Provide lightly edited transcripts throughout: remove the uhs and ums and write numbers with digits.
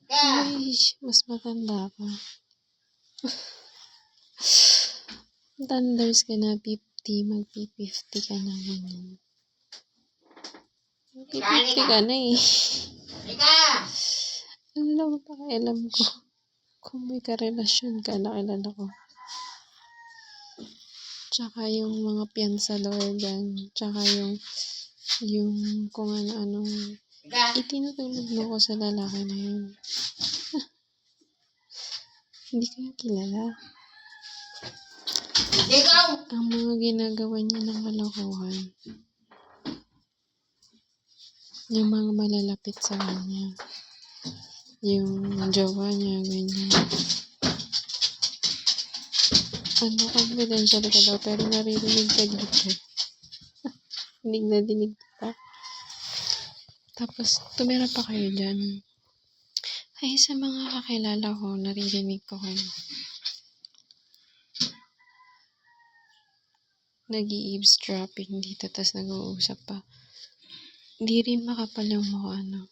Ay, mas matanda ka. Thunders ka na, 50, mag-50 ka na ganyan. Mag-50 ka na eh. Ano naman pakialam ko? Kung may karelasyon ka, nakilala ko. Tsaka yung mga piyansador dyan. Tsaka yung kung ano-anong itinutulog mo ko sa lalaki na yun. Hindi kayo kilala. Ang mga ginagawa niya ng kalokohan. Yung mga malalapit sa kanya. Yung jowa niya, ganyan. Confidential ka daw, pero naririnig ka dito. Dinig na dinig pa. Tapos, tumira pa kayo dyan. Ay, sa mga kakilala ko, naririnig ko kayo. Nag-i-eavesdropping dito, tas nag-uusap pa. Hindi rin makapal yung mukha, no?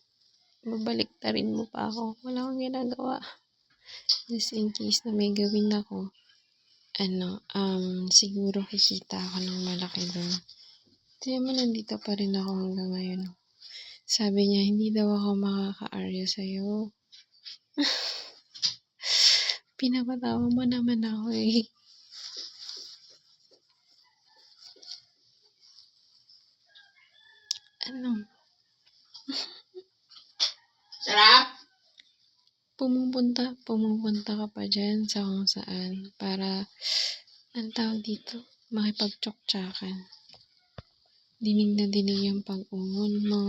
Babaliktarin mo pa ako. Wala akong ginagawa. Just in case na may gawin ako, siguro kikita ako ng malaki doon. Tiyan mo, nandito pa rin ako hanggang ngayon. Sabi niya, hindi daw ako makaka-arya sa'yo. Pinapatawa mo naman ako eh. Sarap? Pumupunta ka pa dyan sa kung saan para, ang tawag dito, makipagtsoktsakan. Dinig na dinig yung pag-ungon mo,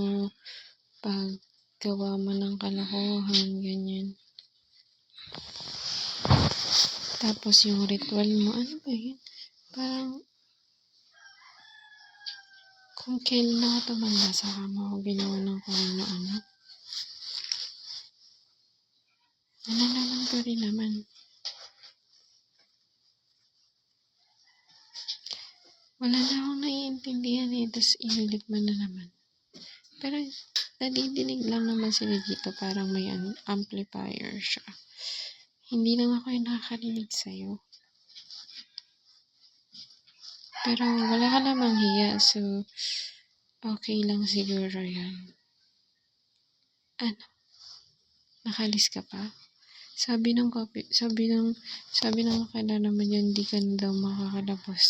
paggawa mo ng kalokohan, ganyan. Tapos yung ritual mo, ano ba yun? Parang, kung kailan ako tumanda sa kama ko ginawa ng kung ano-ano. Nalalaman ko rin naman. Wala na akong naiintindihan eh, tapos inulit mo na naman. Pero, nadidinig lang naman sila dito, parang may amplifier siya. Hindi lang ako yung nakakarinig sa'yo. Pero, wala ka namang hiya, so, okay lang siguro yan. Ano? Nakalis ka pa? Sabi ng kakilala mo dyan, di ka na daw makakalabas.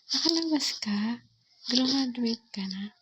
Nakalabas ka? Graduate ka na?